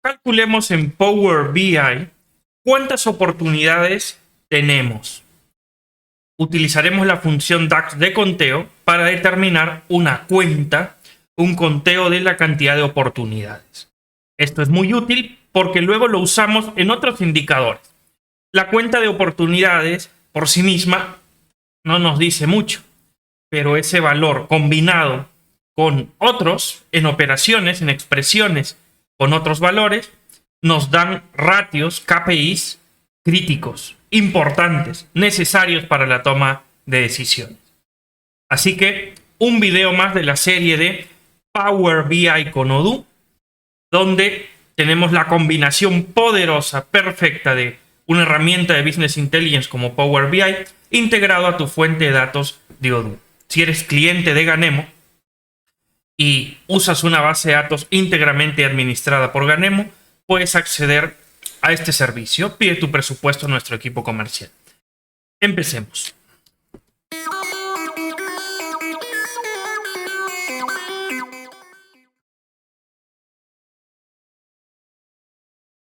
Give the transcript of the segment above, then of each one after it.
Calculemos en Power BI cuántas oportunidades tenemos. Utilizaremos la función DAX de conteo para determinar una cuenta, un conteo de la cantidad de oportunidades. Esto es muy útil porque luego lo usamos en otros indicadores. La cuenta de oportunidades por sí misma no nos dice mucho, pero ese valor combinado con otros en operaciones, en expresiones con otros valores, nos dan ratios, KPIs críticos, importantes, necesarios para la toma de decisiones. Así que un video más de la serie de Power BI con Odoo, donde tenemos la combinación poderosa, perfecta de una herramienta de Business Intelligence como Power BI integrado a tu fuente de datos de Odoo. Si eres cliente de Ganemo y usas una base de datos íntegramente administrada por Ganemo, puedes acceder a este servicio. Pide tu presupuesto a nuestro equipo comercial. Empecemos.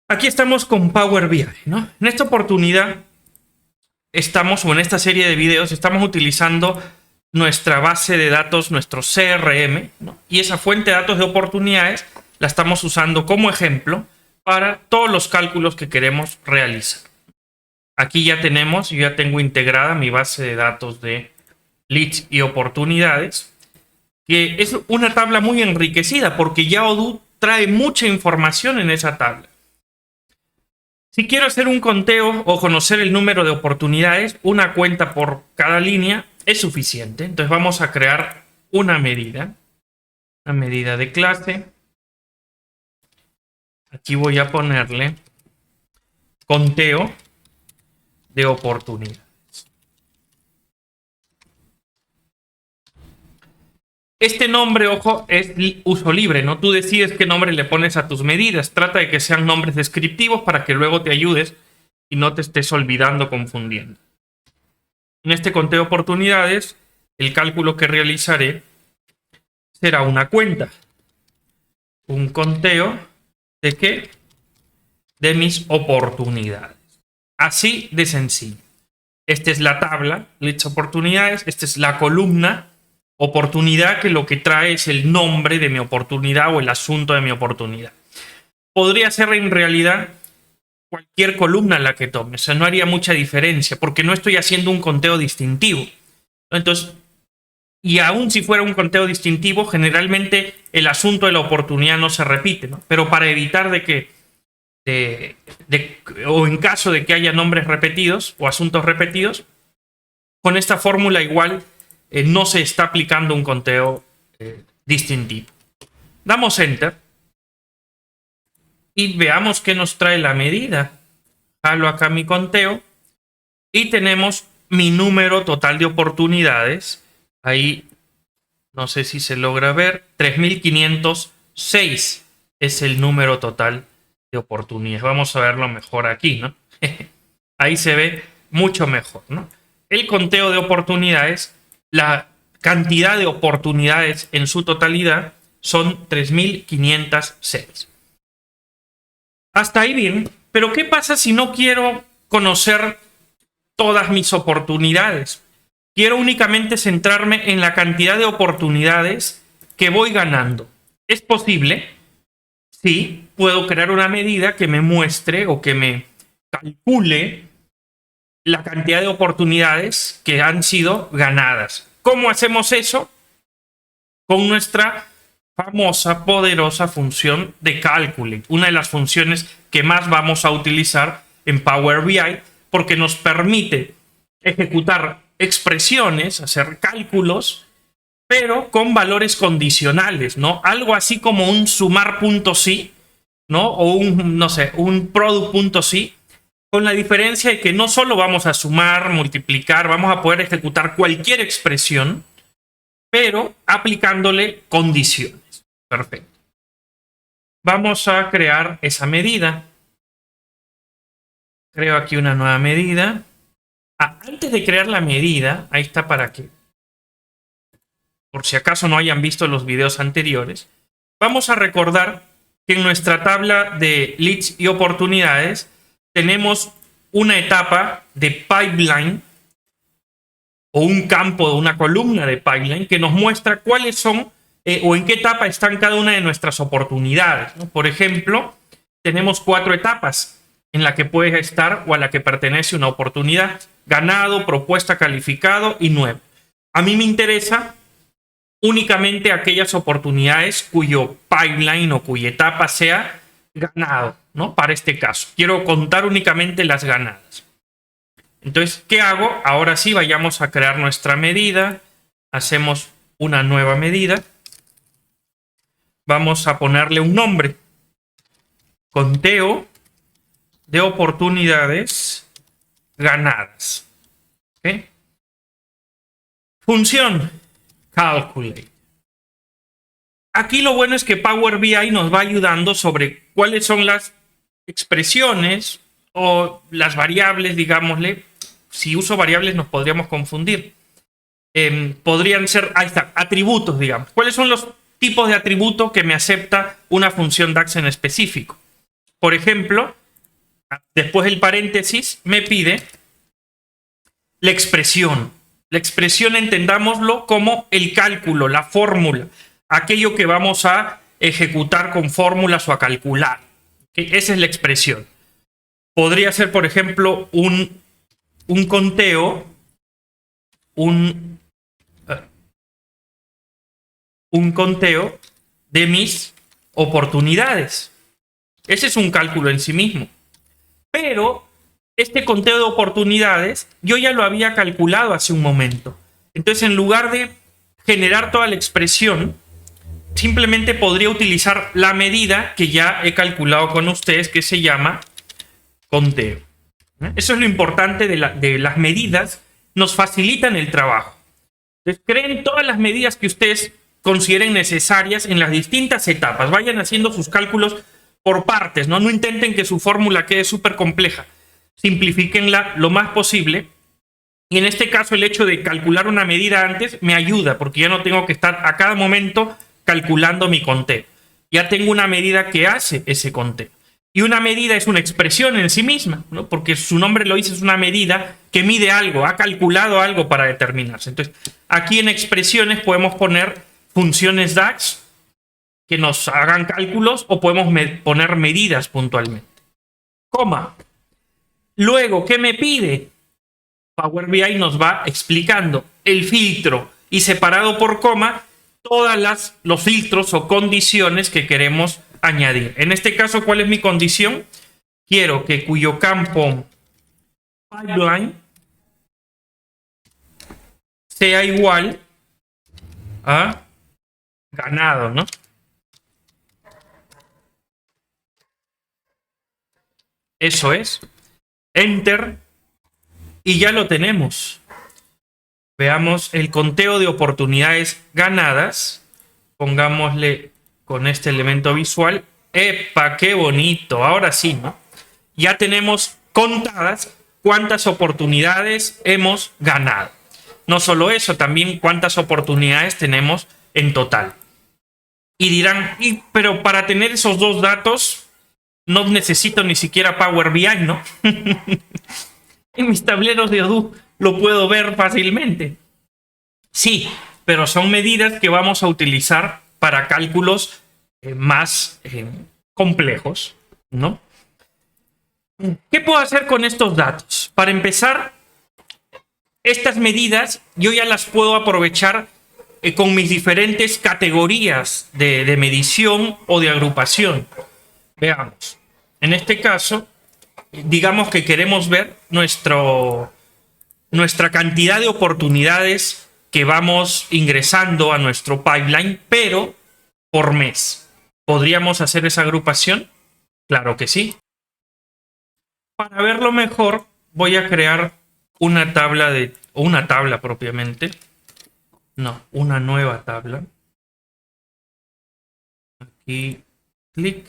Aquí estamos con Power BI, ¿no? En esta oportunidad estamos, o en esta serie de videos, estamos utilizando nuestra base de datos, nuestro CRM, ¿no? Y esa fuente de datos de oportunidades la estamos usando como ejemplo para todos los cálculos que queremos realizar. Aquí ya tenemos, yo ya tengo integrada mi base de datos de leads y oportunidades, que es una tabla muy enriquecida porque ya Odoo trae mucha información en esa tabla. Si quiero hacer un conteo o conocer el número de oportunidades, una cuenta por cada línea es suficiente. Entonces vamos a crear una medida de clase. Aquí voy a ponerle conteo de oportunidades. Este nombre, ojo, es uso libre, ¿no? Tú decides qué nombre le pones a tus medidas. Trata de que sean nombres descriptivos para que luego te ayudes y no te estés olvidando, confundiendo. En este conteo de oportunidades, el cálculo que realizaré será una cuenta. Un conteo ¿de qué? De mis oportunidades. Así de sencillo. Esta es la tabla, leads oportunidades. Esta es la columna oportunidad, que lo que trae es el nombre de mi oportunidad o el asunto de mi oportunidad. Podría ser en realidad cualquier columna en la que tome. O sea, no haría mucha diferencia porque no estoy haciendo un conteo distintivo. Entonces, y aún si fuera un conteo distintivo, generalmente el asunto de la oportunidad no se repite, ¿no? Pero para evitar de que o en caso de que haya nombres repetidos o asuntos repetidos, con esta fórmula igual no se está aplicando un conteo distintivo. Damos Enter y veamos qué nos trae la medida. Jalo acá mi conteo y tenemos mi número total de oportunidades. Ahí no sé si se logra ver. 3.506 es el número total de oportunidades. Vamos a verlo mejor aquí, ¿no? Ahí se ve mucho mejor, ¿no? El conteo de oportunidades, la cantidad de oportunidades en su totalidad son 3.506. Hasta ahí bien, pero ¿qué pasa si no quiero conocer todas mis oportunidades? Quiero únicamente centrarme en la cantidad de oportunidades que voy ganando. ¿Es posible? Sí, puedo crear una medida que me muestre o que me calcule la cantidad de oportunidades que han sido ganadas. ¿Cómo hacemos eso? Con nuestra famosa, poderosa función de cálculo. Una de las funciones que más vamos a utilizar en Power BI porque nos permite ejecutar expresiones, hacer cálculos, pero con valores condicionales, ¿no? Algo así como un sumar.si, ¿no? O un, no sé, un product.si, con la diferencia de que no solo vamos a sumar, multiplicar, vamos a poder ejecutar cualquier expresión, pero aplicándole condiciones. Perfecto. Vamos a crear esa medida. Creo aquí una nueva medida. Antes de crear la medida, ahí está para que, por si acaso no hayan visto los videos anteriores, vamos a recordar que en nuestra tabla de leads y oportunidades tenemos una etapa de pipeline o un campo, una columna de pipeline que nos muestra cuáles son o en qué etapa están cada una de nuestras oportunidades, ¿no? Por ejemplo, tenemos 4 etapas en la que puede estar o a la que pertenece una oportunidad: ganado, propuesta, calificado y nuevo. A mí me interesa únicamente aquellas oportunidades cuyo pipeline o cuya etapa sea ganado, ¿no? Para este caso, quiero contar únicamente las ganadas. Entonces, ¿qué hago? Ahora sí, vayamos a crear nuestra medida. Hacemos una nueva medida. Vamos a ponerle un nombre: conteo de oportunidades ganadas. ¿Okay? Función: calculate. Aquí lo bueno es que Power BI nos va ayudando sobre cuáles son las expresiones o las variables, digámosle. Si uso variables nos podríamos confundir. Podrían ser, ahí está, atributos, digamos. ¿Cuáles son los tipos de atributos que me acepta una función DAX en específico? Por ejemplo, después del paréntesis me pide la expresión. La expresión entendámoslo como el cálculo, la fórmula, aquello que vamos a ejecutar con fórmulas o a calcular. ¿Okay? Esa es la expresión. Podría ser, por ejemplo, un conteo, un conteo de mis oportunidades. Ese es un cálculo en sí mismo. Pero este conteo de oportunidades yo ya lo había calculado hace un momento. Entonces, en lugar de generar toda la expresión, simplemente podría utilizar la medida que ya he calculado con ustedes, que se llama conteo. Eso es lo importante de las medidas. Nos facilitan el trabajo. Entonces, creen todas las medidas que ustedes consideren necesarias en las distintas etapas. Vayan haciendo sus cálculos por partes, ¿no? No intenten que su fórmula quede súper compleja. Simplifíquenla lo más posible. Y en este caso, el hecho de calcular una medida antes me ayuda, porque ya no tengo que estar a cada momento calculando mi conteo. Ya tengo una medida que hace ese conteo. Y una medida es una expresión en sí misma, ¿no? Porque su nombre lo dice, es una medida que mide algo, ha calculado algo para determinarse. Entonces, aquí en expresiones podemos poner funciones DAX que nos hagan cálculos o podemos poner medidas puntualmente. Coma. Luego, ¿qué me pide? Power BI nos va explicando el filtro y separado por coma todos los filtros o condiciones que queremos añadir. En este caso, ¿cuál es mi condición? Quiero que cuyo campo pipeline sea igual a ganado, ¿no? Eso es. Enter. Y ya lo tenemos. Veamos el conteo de oportunidades ganadas. Pongámosle con este elemento visual. ¡Epa, qué bonito! Ahora sí, ¿no? Ya tenemos contadas cuántas oportunidades hemos ganado. No solo eso, también cuántas oportunidades tenemos en total. Y dirán, pero para tener esos dos datos no necesito ni siquiera Power BI, ¿no? En mis tableros de Odoo lo puedo ver fácilmente. Sí, pero son medidas que vamos a utilizar para cálculos más complejos, ¿no? ¿Qué puedo hacer con estos datos? Para empezar, estas medidas yo ya las puedo aprovechar con mis diferentes categorías de medición o de agrupación. Veamos. En este caso, digamos que queremos ver nuestra cantidad de oportunidades que vamos ingresando a nuestro pipeline, pero por mes. ¿Podríamos hacer esa agrupación? Claro que sí. Para verlo mejor, voy a crear una tabla propiamente. No, una nueva tabla. Aquí, clic.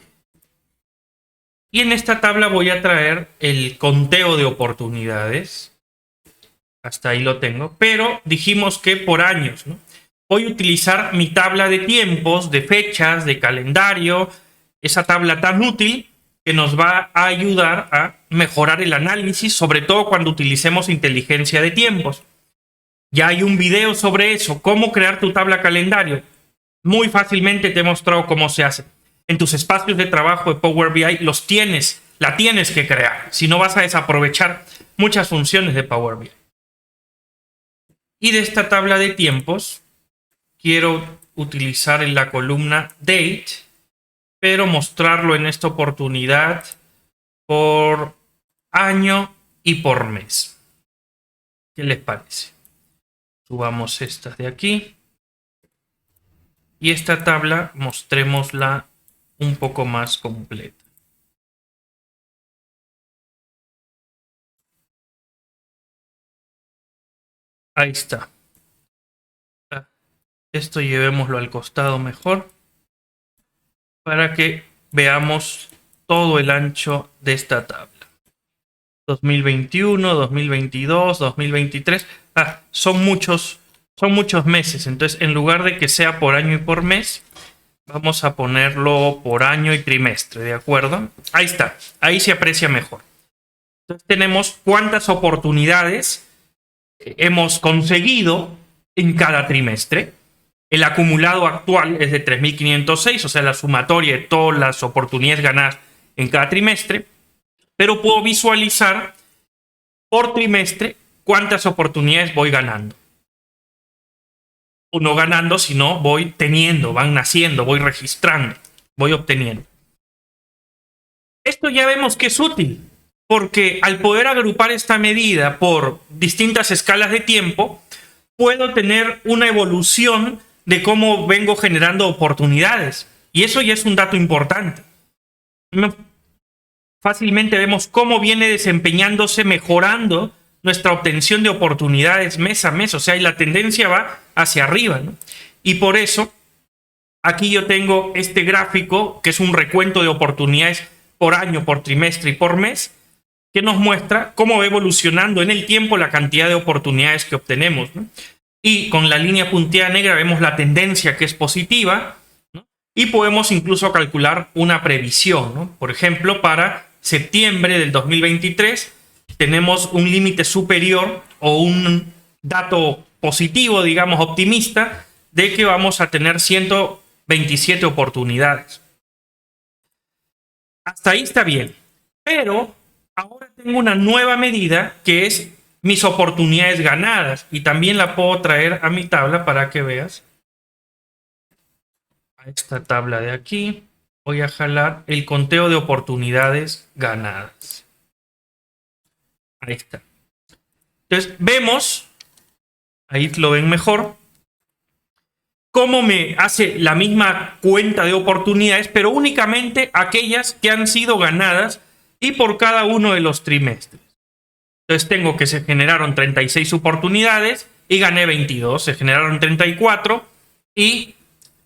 Y en esta tabla voy a traer el conteo de oportunidades. Hasta ahí lo tengo. Pero dijimos que por años, ¿no? Voy a utilizar mi tabla de tiempos, de fechas, de calendario, esa tabla tan útil que nos va a ayudar a mejorar el análisis, sobre todo cuando utilicemos inteligencia de tiempos. Ya hay un video sobre eso, cómo crear tu tabla calendario. Muy fácilmente te he mostrado cómo se hace. En tus espacios de trabajo de Power BI la tienes que crear. Si no, vas a desaprovechar muchas funciones de Power BI. Y de esta tabla de tiempos quiero utilizar en la columna Date, pero mostrarlo en esta oportunidad por año y por mes. ¿Qué les parece? Subamos estas de aquí. Y esta tabla mostrémosla un poco más completa. Ahí está. Esto llevémoslo al costado mejor para que veamos todo el ancho de esta tabla. 2021, 2022, 2023. Son muchos meses. Entonces, en lugar de que sea por año y por mes, vamos a ponerlo por año y trimestre, ¿de acuerdo? Ahí está. Ahí se aprecia mejor. Entonces, tenemos cuántas oportunidades hemos conseguido en cada trimestre. El acumulado actual es de 3.506, o sea, la sumatoria de todas las oportunidades ganadas en cada trimestre. Pero puedo visualizar por trimestre cuántas oportunidades voy ganando. O no ganando, sino voy teniendo, van naciendo, voy registrando, voy obteniendo. Esto ya vemos que es útil, porque al poder agrupar esta medida por distintas escalas de tiempo, puedo tener una evolución de cómo vengo generando oportunidades. Y eso ya es un dato importante. Fácilmente vemos cómo viene desempeñándose, mejorando nuestra obtención de oportunidades mes a mes. O sea, y la tendencia va hacia arriba, ¿no? Y por eso, aquí yo tengo este gráfico, que es un recuento de oportunidades por año, por trimestre y por mes, que nos muestra cómo va evolucionando en el tiempo la cantidad de oportunidades que obtenemos, ¿no? Y con la línea punteada negra vemos la tendencia, que es positiva, ¿no? Y podemos incluso calcular una previsión, ¿no? Por ejemplo, para septiembre del 2023 tenemos un límite superior o un dato positivo, digamos optimista, de que vamos a tener 127 oportunidades. Hasta ahí está bien. Pero ahora tengo una nueva medida que es mis oportunidades ganadas, y también la puedo traer a mi tabla para que veas. A esta tabla de aquí voy a jalar el conteo de oportunidades ganadas. Ahí está. Entonces vemos, ahí lo ven mejor, cómo me hace la misma cuenta de oportunidades, pero únicamente aquellas que han sido ganadas y por cada uno de los trimestres. Entonces tengo que se generaron 36 oportunidades y gané 22. Se generaron 34 y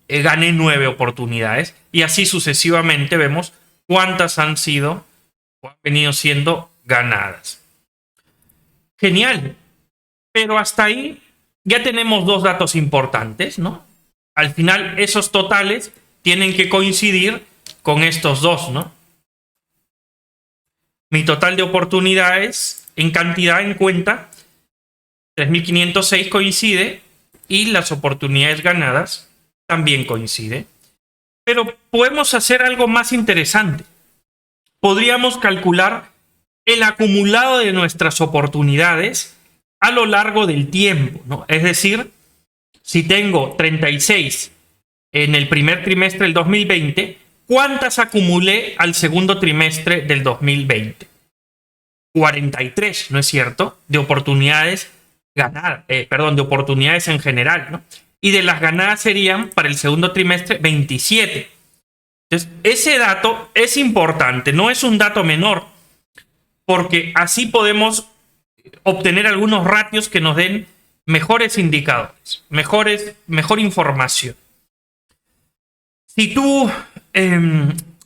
gané 9 oportunidades. Y así sucesivamente vemos cuántas han sido o han venido siendo ganadas. Genial. Pero hasta ahí ya tenemos dos datos importantes, ¿no? Al final esos totales tienen que coincidir con estos dos, ¿no? Mi total de oportunidades en cantidad, en cuenta, 3.506 coincide, y las oportunidades ganadas también coincide. Pero podemos hacer algo más interesante. Podríamos calcular el acumulado de nuestras oportunidades a lo largo del tiempo, ¿no? Es decir, si tengo 36 en el primer trimestre del 2020, ¿cuántas acumulé al segundo trimestre del 2020? 43, ¿no es cierto? De oportunidades ganadas, de oportunidades en general, ¿no? Y de las ganadas serían para el segundo trimestre 27. Entonces, ese dato es importante, no es un dato menor, porque así podemos obtener algunos ratios que nos den mejores indicadores, mejor información. Si tú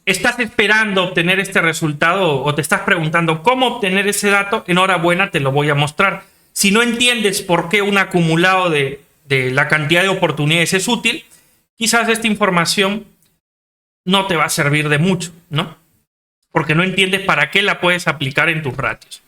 estás esperando obtener este resultado o te estás preguntando cómo obtener ese dato, enhorabuena, te lo voy a mostrar. Si no entiendes por qué un acumulado de la cantidad de oportunidades es útil, quizás esta información no te va a servir de mucho, ¿no? Porque no entiendes para qué la puedes aplicar en tus ratios.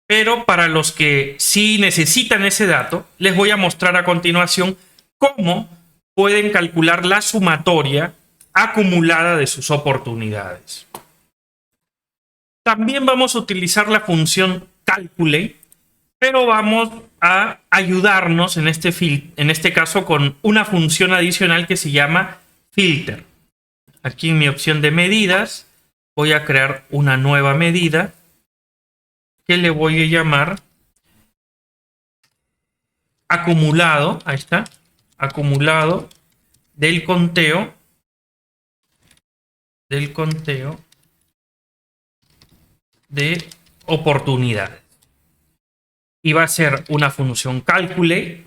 Pero para los que sí necesitan ese dato, les voy a mostrar a continuación cómo pueden calcular la sumatoria acumulada de sus oportunidades. También vamos a utilizar la función calculate, pero vamos a ayudarnos en este caso con una función adicional que se llama filter. Aquí en mi opción de medidas voy a crear una nueva medida que le voy a llamar acumulado. Ahí está. Acumulado del conteo de oportunidades. Y va a ser una función calculate.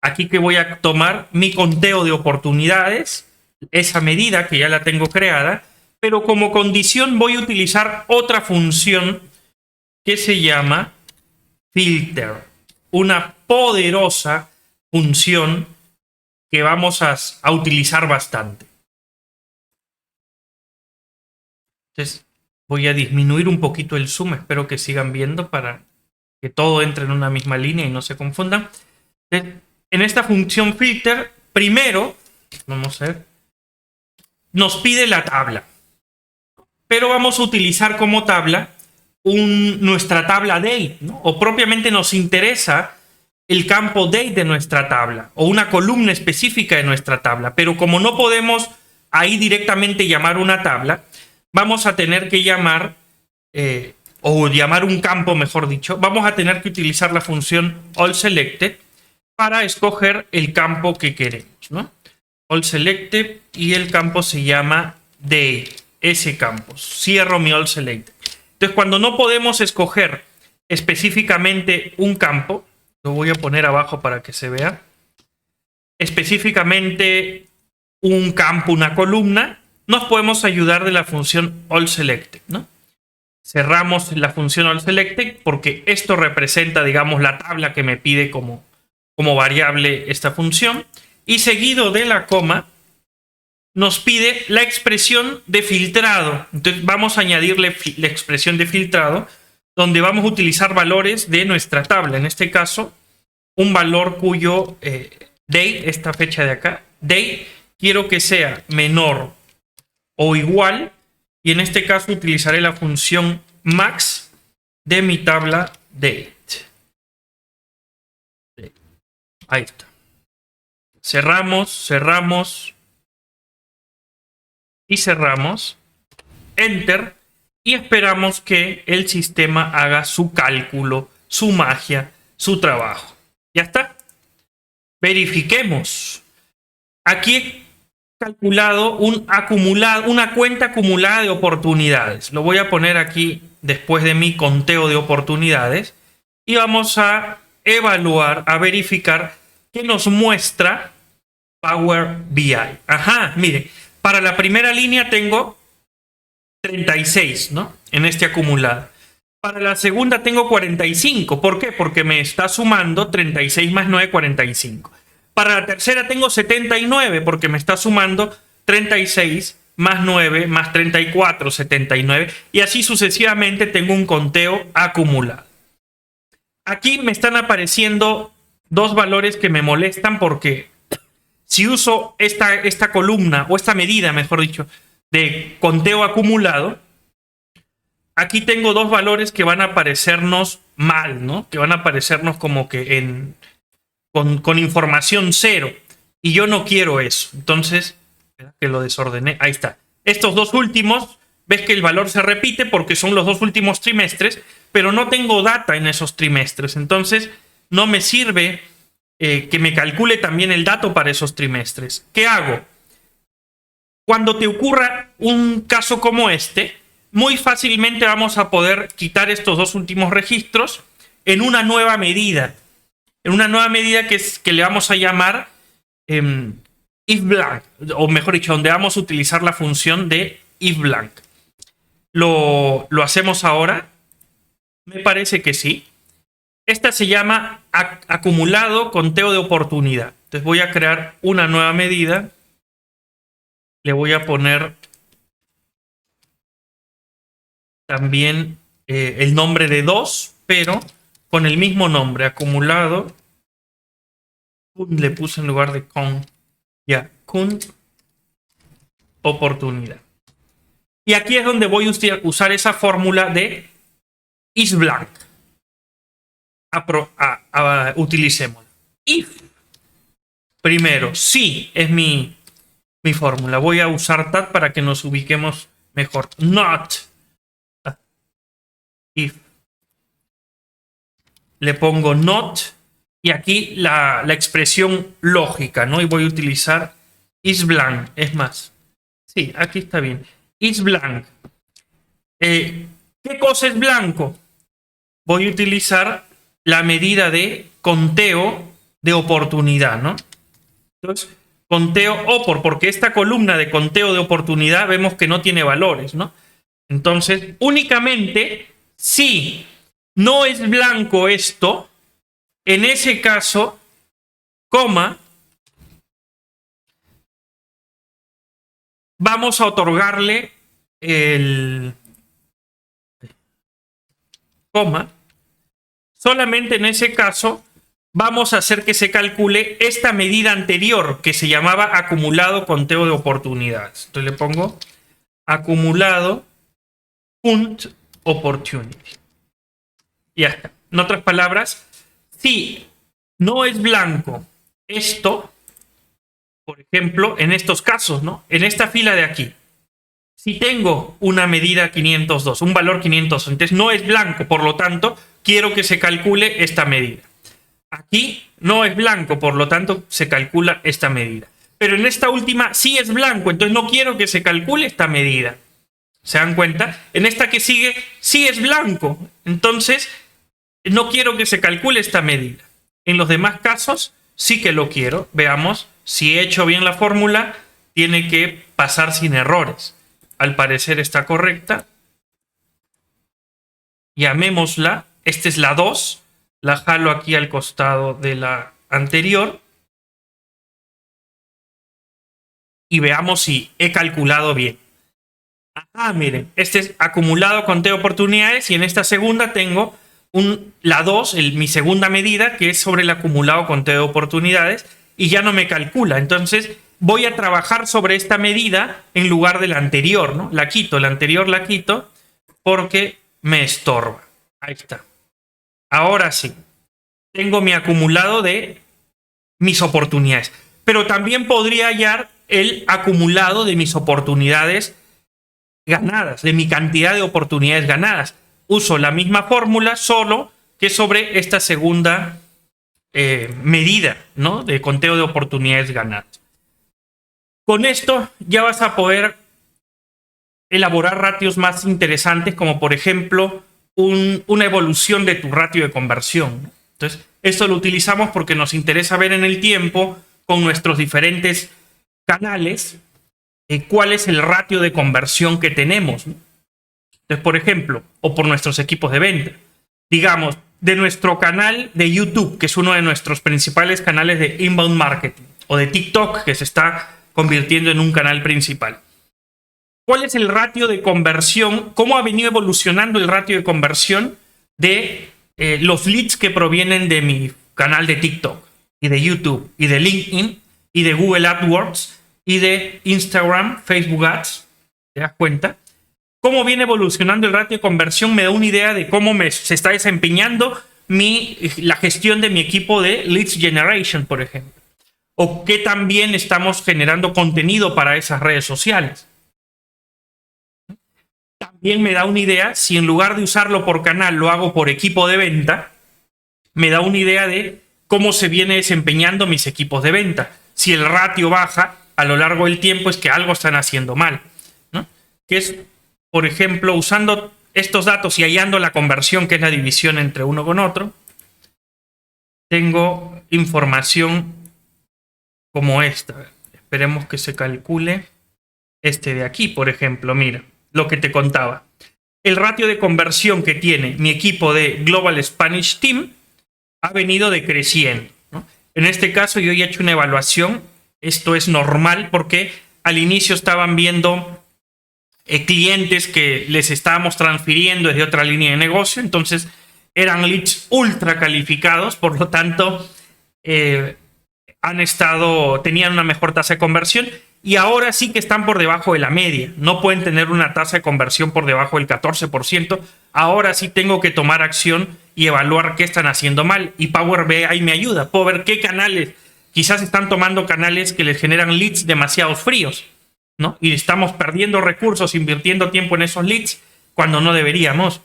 Aquí que voy a tomar mi conteo de oportunidades, esa medida que ya la tengo creada, pero como condición voy a utilizar otra función que se llama filter. Una poderosa función que vamos a utilizar bastante. Entonces voy a disminuir un poquito el zoom, espero que sigan viendo para que todo entre en una misma línea y no se confundan. Entonces, en esta función filter, primero, vamos a ver, nos pide la tabla. Pero vamos a utilizar como tabla nuestra tabla date, ¿no? O propiamente nos interesa el campo date de nuestra tabla o una columna específica de nuestra tabla. Pero como no podemos ahí directamente llamar una tabla, vamos a tener que llamar, o llamar un campo, mejor dicho, vamos a tener que utilizar la función allSelected para escoger el campo que queremos, ¿no? allSelected y el campo se llama date, ese campo. Cierro mi allSelected. Entonces, cuando no podemos escoger específicamente un campo, lo voy a poner abajo para que se vea, específicamente un campo, una columna, nos podemos ayudar de la función allSelected, ¿no? Cerramos la función allSelected porque esto representa, digamos, la tabla que me pide como variable esta función. Y seguido de la coma, nos pide la expresión de filtrado. Entonces vamos a añadirle la expresión de filtrado, donde vamos a utilizar valores de nuestra tabla. En este caso, un valor cuyo date, esta fecha de acá, date, quiero que sea menor o igual. Y en este caso utilizaré la función max de mi tabla date. Ahí está. Cerramos y cerramos. Enter. Y esperamos que el sistema haga su cálculo, su magia, su trabajo. ¿Ya está? Verifiquemos. Aquí he calculado una cuenta acumulada de oportunidades. Lo voy a poner aquí después de mi conteo de oportunidades. Y vamos a evaluar, a verificar qué nos muestra Power BI. Ajá, mire, para la primera línea tengo 36, ¿no? En este acumulado. Para la segunda tengo 45. ¿Por qué? Porque me está sumando 36 más 9, 45. Para la tercera tengo 79 porque me está sumando 36 más 9 más 34, 79. Y así sucesivamente tengo un conteo acumulado. Aquí me están apareciendo dos valores que me molestan porque si uso esta columna o esta medida, mejor dicho, de conteo acumulado, aquí tengo dos valores que van a aparecernos mal, ¿no? Que van a aparecernos como que con información 0. Y yo no quiero eso. Entonces, que lo desordené. Ahí está. Estos dos últimos, ves que el valor se repite porque son los dos últimos trimestres, pero no tengo data en esos trimestres. Entonces, no me sirve que me calcule también el dato para esos trimestres. ¿Qué hago? Cuando te ocurra un caso como este, muy fácilmente vamos a poder quitar estos dos últimos registros en una nueva medida. En una nueva medida que le vamos a llamar ifblank, o mejor dicho, donde vamos a utilizar la función de ifblank. ¿Lo hacemos ahora? Me parece que sí. Esta se llama acumulado conteo de oportunidad. Entonces voy a crear una nueva medida. Le voy a poner también el nombre de 2, pero con el mismo nombre, acumulado. Le puse en lugar de con. Ya, con oportunidad. Y aquí es donde voy a usar esa fórmula de isBlank. Utilicemos. If. Primero, sí es mi fórmula. Voy a usar that para que nos ubiquemos mejor. Not. If. Le pongo not. Y aquí la expresión lógica, ¿no? Y voy a utilizar isBlank. Es más. Sí, aquí está bien. isBlank. ¿Qué cosa es blanco? Voy a utilizar la medida de conteo de oportunidad, ¿no? Entonces, conteo OPOR, porque esta columna de conteo de oportunidad vemos que no tiene valores, ¿no? Entonces, únicamente si no es blanco esto, en ese caso, coma, vamos a otorgarle el coma. Solamente en ese caso vamos a hacer que se calcule esta medida anterior que se llamaba acumulado conteo de oportunidades. Entonces le pongo acumulado punt opportunity. Ya está. En otras palabras, si no es blanco esto, por ejemplo, en estos casos, ¿no? En esta fila de aquí, si tengo una medida 502, un valor 502, entonces no es blanco, por lo tanto, quiero que se calcule esta medida. Aquí no es blanco, por lo tanto, se calcula esta medida. Pero en esta última sí es blanco, entonces no quiero que se calcule esta medida. ¿Se dan cuenta? En esta que sigue sí es blanco, entonces no quiero que se calcule esta medida. En los demás casos sí que lo quiero. Veamos, si he hecho bien la fórmula, tiene que pasar sin errores. Al parecer está correcta. Llamémosla. Esta es la 2. La jalo aquí al costado de la anterior. Y veamos si he calculado bien. Miren. Este es acumulado conteo de oportunidades. Y en esta segunda tengo la 2, mi segunda medida, que es sobre el acumulado conteo de oportunidades. Y ya no me calcula. Entonces voy a trabajar sobre esta medida en lugar de la anterior, ¿no? La quito, la anterior la quito porque me estorba. Ahí está. Ahora sí, tengo mi acumulado de mis oportunidades. Pero también podría hallar el acumulado de mis oportunidades ganadas, de mi cantidad de oportunidades ganadas. Uso la misma fórmula, solo que sobre esta segunda medida, ¿no? De conteo de oportunidades ganadas. Con esto ya vas a poder elaborar ratios más interesantes, como por ejemplo una evolución de tu ratio de conversión. Entonces, esto lo utilizamos porque nos interesa ver en el tiempo, con nuestros diferentes canales, cuál es el ratio de conversión que tenemos. Entonces, por ejemplo, o por nuestros equipos de venta. Digamos, de nuestro canal de YouTube, que es uno de nuestros principales canales de inbound marketing, o de TikTok, que se está convirtiendo en un canal principal. ¿Cuál es el ratio de conversión? ¿Cómo ha venido evolucionando el ratio de conversión de los leads que provienen de mi canal de TikTok, y de YouTube, y de LinkedIn, y de Google AdWords, y de Instagram, Facebook Ads? ¿Te das cuenta? Cómo viene evolucionando el ratio de conversión me da una idea de cómo se está desempeñando la gestión de mi equipo de Leads Generation, por ejemplo. O qué también estamos generando contenido para esas redes sociales. También me da una idea, si en lugar de usarlo por canal lo hago por equipo de venta, me da una idea de cómo se viene desempeñando mis equipos de venta. Si el ratio baja a lo largo del tiempo, es que algo están haciendo mal, ¿no? Que es, por ejemplo, usando estos datos y hallando la conversión, que es la división entre uno con otro, tengo información como esta. Esperemos que se calcule este de aquí, por ejemplo. Mira, lo que te contaba. El ratio de conversión que tiene mi equipo de Global Spanish Team ha venido decreciendo, ¿no? En este caso yo ya he hecho una evaluación. Esto es normal porque al inicio estaban viendo clientes que les estábamos transfiriendo desde otra línea de negocio. Entonces eran leads ultra calificados, por lo tanto tenían una mejor tasa de conversión, y ahora sí que están por debajo de la media. No pueden tener una tasa de conversión por debajo del 14%. Ahora sí tengo que tomar acción y evaluar qué están haciendo mal. Y Power BI me ayuda. Puedo ver qué canales. Quizás están tomando canales que les generan leads demasiado fríos, ¿no? Y estamos perdiendo recursos, invirtiendo tiempo en esos leads cuando no deberíamos.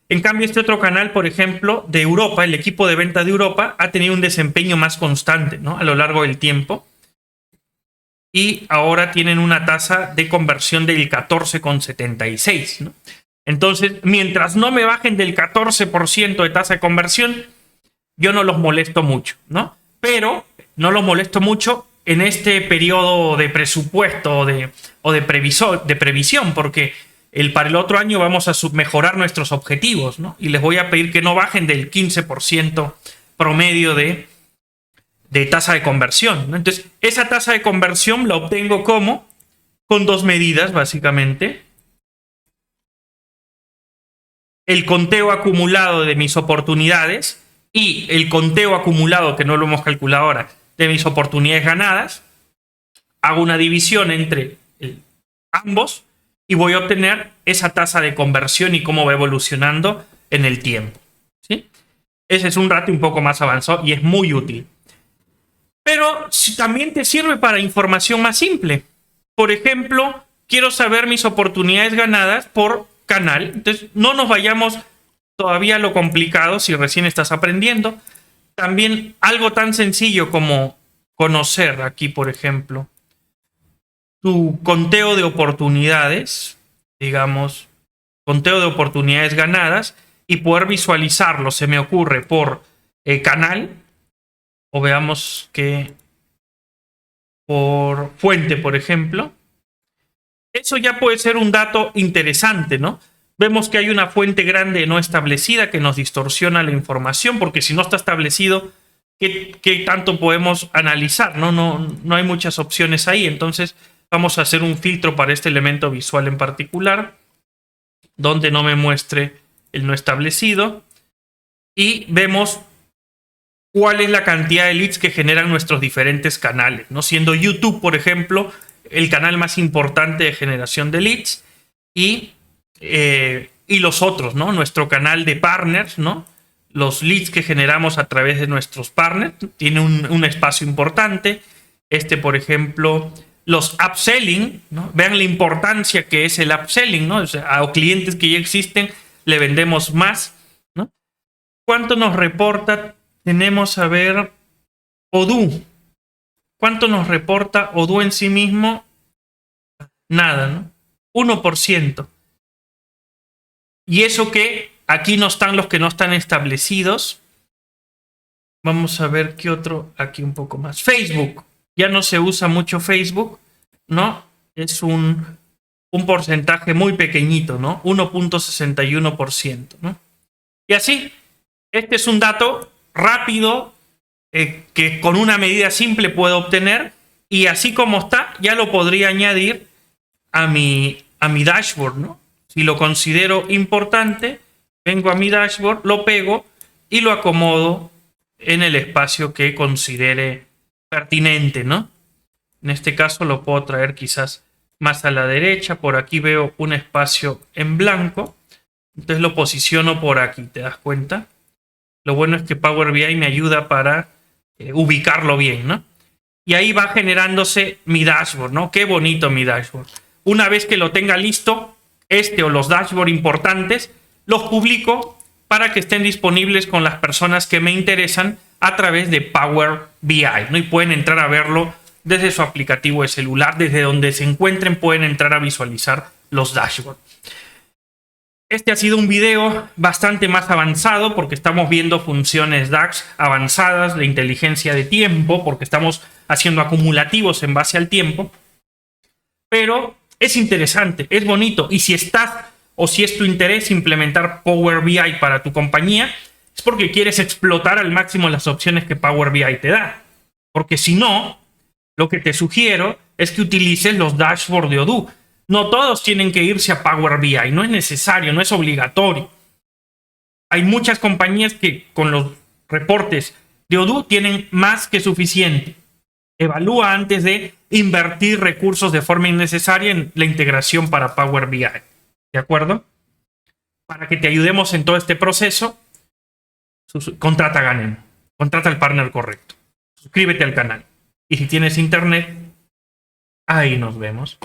En cambio, este otro canal, por ejemplo, de Europa, el equipo de venta de Europa, ha tenido un desempeño más constante, ¿no?, a lo largo del tiempo. Y ahora tienen una tasa de conversión del 14,76, ¿no? Entonces, mientras no me bajen del 14% de tasa de conversión, yo no los molesto mucho, ¿no? Pero no los molesto mucho en este periodo de presupuesto o de previsión, porque para el otro año vamos a mejorar nuestros objetivos, ¿no? Y les voy a pedir que no bajen del 15% promedio de tasa de conversión, ¿no? Entonces, esa tasa de conversión la obtengo con dos medidas, básicamente. El conteo acumulado de mis oportunidades y el conteo acumulado, que no lo hemos calculado ahora, de mis oportunidades ganadas. Hago una división entre ambos y voy a obtener esa tasa de conversión y cómo va evolucionando en el tiempo, ¿sí? Ese es un ratio un poco más avanzado y es muy útil. Pero también te sirve para información más simple. Por ejemplo, quiero saber mis oportunidades ganadas por canal. Entonces, no nos vayamos todavía a lo complicado si recién estás aprendiendo. También algo tan sencillo como conocer aquí, por ejemplo, tu conteo de oportunidades, digamos, conteo de oportunidades ganadas, y poder visualizarlo, se me ocurre, por canal, o veamos que por fuente, por ejemplo. Eso ya puede ser un dato interesante, ¿no? Vemos que hay una fuente grande no establecida que nos distorsiona la información, porque si no está establecido, ¿qué tanto podemos analizar? No hay muchas opciones ahí. Entonces vamos a hacer un filtro para este elemento visual en particular, donde no me muestre el no establecido, y vemos cuál es la cantidad de leads que generan nuestros diferentes canales, ¿no? Siendo YouTube, por ejemplo, el canal más importante de generación de leads, y los otros, ¿no? Nuestro canal de partners, ¿no? Los leads que generamos a través de nuestros partners tiene un espacio importante. Por ejemplo, los upselling, ¿no? Vean la importancia que es el upselling, ¿no? O sea, a clientes que ya existen le vendemos más, ¿no? ¿Cuánto nos reporta? Tenemos, a ver, Odoo. ¿Cuánto nos reporta Odoo en sí mismo? Nada, ¿no? 1%. Y eso que aquí no están los que no están establecidos. Vamos a ver qué otro, aquí un poco más. Facebook. Ya no se usa mucho Facebook, ¿no? Es un porcentaje muy pequeñito, ¿no? 1,61%, ¿no? Y así, este es un dato rápido que con una medida simple puedo obtener, y así como está, ya lo podría añadir a mi dashboard, ¿no? Si lo considero importante, vengo a mi dashboard, lo pego y lo acomodo en el espacio que considere pertinente, ¿no? En este caso lo puedo traer quizás más a la derecha. Por aquí veo un espacio en blanco, entonces lo posiciono por aquí, ¿te das cuenta? Lo bueno es que Power BI me ayuda para ubicarlo bien, ¿no? Y ahí va generándose mi dashboard, ¿no? Qué bonito mi dashboard. Una vez que lo tenga listo, o los dashboards importantes, los publico para que estén disponibles con las personas que me interesan a través de Power BI, ¿no? Y pueden entrar a verlo desde su aplicativo de celular, desde donde se encuentren pueden entrar a visualizar los dashboards. Este ha sido un video bastante más avanzado porque estamos viendo funciones DAX avanzadas, de inteligencia de tiempo, porque estamos haciendo acumulativos en base al tiempo. Pero es interesante, es bonito. Y si estás o si es tu interés implementar Power BI para tu compañía, es porque quieres explotar al máximo las opciones que Power BI te da. Porque si no, lo que te sugiero es que utilices los dashboards de Odoo. No todos tienen que irse a Power BI, no es necesario, no es obligatorio. Hay muchas compañías que con los reportes de Odoo tienen más que suficiente. Evalúa antes de invertir recursos de forma innecesaria en la integración para Power BI. ¿De acuerdo? Para que te ayudemos en todo este proceso, contrata a Ganem. Contrata al partner correcto. Suscríbete al canal. Y si tienes internet, ahí nos vemos.